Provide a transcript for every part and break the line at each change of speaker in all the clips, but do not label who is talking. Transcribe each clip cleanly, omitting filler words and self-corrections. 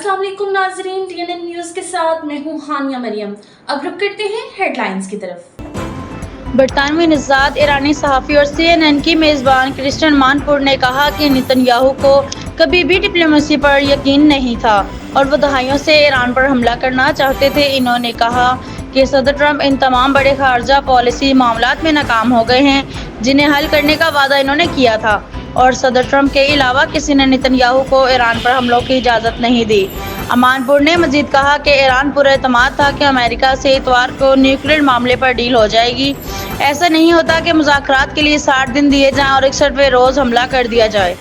अस्सलाम वालेकुम नाज़रीन, TNN न्यूज़ के साथ मैं हूँ हानिया मरियम। अब रुक करते हैं हेडलाइंस की तरफ।
बरतानवी नज़ाद ईरानी सहाफ़ी और CNN की मेज़बान क्रिस्टियन मानपुर ने कहा कि नेतन्याहू को कभी भी डिप्लोमेसी पर यकीन नहीं था और वो दहाइयों से ईरान पर हमला करना चाहते थे। इन्होंने कहा कि सदर ट्रंप इन तमाम बड़े खारजा पॉलिसी मामलात में नाकाम हो गए हैं जिन्हें हल करने का वादा इन्होंने किया था, और सदर ट्रंप के अलावा किसी ने नेतन्याहू को ईरान पर हमलों की इजाज़त नहीं दी। अमानपुर ने मजीद कहा कि ईरान पूरा एतमाद था कि अमेरिका से इतवार को न्यूक्लियर मामले पर डील हो जाएगी। ऐसा नहीं होता कि मुज़ाकरात के लिए 60 दिन दिए जाएं और 61वें रोज़ हमला कर दिया जाए।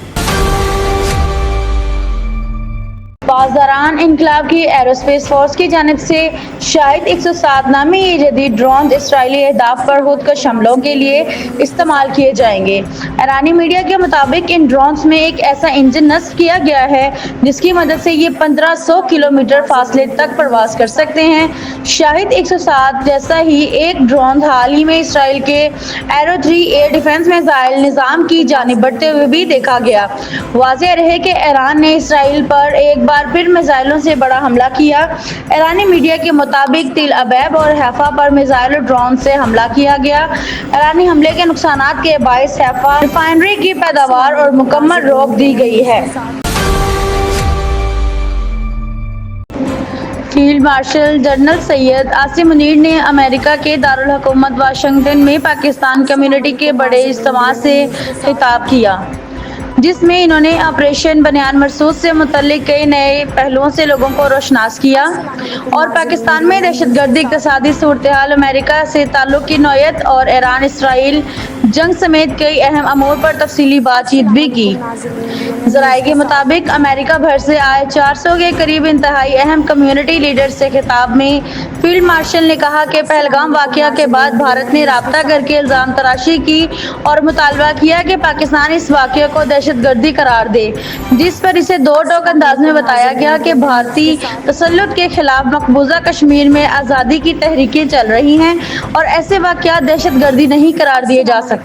पासदारान इनकलाब की एरोस्पेस फोर्स की जानिब से शाहिद 107 नामी ये जदीद ड्रोन इसराइली अहदाफ पर खुदकश हमलों के लिए इस्तेमाल किए जाएंगे। ईरानी मीडिया के मुताबिक इन ड्रोन्स में एक ऐसा इंजन नस्ब किया गया है जिसकी मदद से ये 1500 किलोमीटर फासले तक परवास कर सकते हैं। शाहिद 107 जैसा ही एक ड्रोन हाल ही में इसराइल के एरो 3 एयर डिफेंस मिसाइल निज़ाम की जानिब बढ़ते हुए भी देखा गया। वाज़ेह रहे कि ईरान ने इसराइल पर एक बार फिर मिसाइलों से बड़ा हमला किया। ईरानी मीडिया के मुताबिक तिल अबैब और हैफा पर मिसाइल और ड्रोन से हमला किया गया। ईरानी हमले के नुकसानात के बायस हैफा रिफाइनरी की पैदावार और मुकम्मल रोक दी गई है। Field marshal general Syed Asim Munir ने अमेरिका के दारुल हुकूमत वाशिंगटन में पाकिस्तान कम्युनिटी के बड़े इज्तिमा से खिताब किया, जिसमें इन्होंने ऑपरेशन बनियान मरसूद से मुतल्लिक कई नए पहलुओं से लोगों को रोशनास किया और पाकिस्तान में दहशतगर्दी, इक़्तिसादी सूरत-ए-हाल, अमेरिका से ताल्लुक़ की नौयत और ईरान इसराइल जंग समेत कई अहम अमूर पर तफसीली बातचीत भी की। ज़राए के मुताबिक अमेरिका भर से आए 400 के करीब इंतहाई अहम कम्युनिटी लीडर से खिताब में फील्ड मार्शल ने कहा कि पहलगाम वाक़या के बाद भारत ने राब्ता करके इल्ज़ाम तराशी की और मुतालबा किया कि पाकिस्तान इस वाक़ये को दहशतगर्दी करार दे, जिस पर इसे दो टोक अंदाज में बताया गया कि भारतीय तसल्लुत के खिलाफ मकबूजा कश्मीर में आज़ादी की तहरीकें चल रही हैं और ऐसे वाक़यात दहशतगर्दी नहीं करार दिए जा सकते।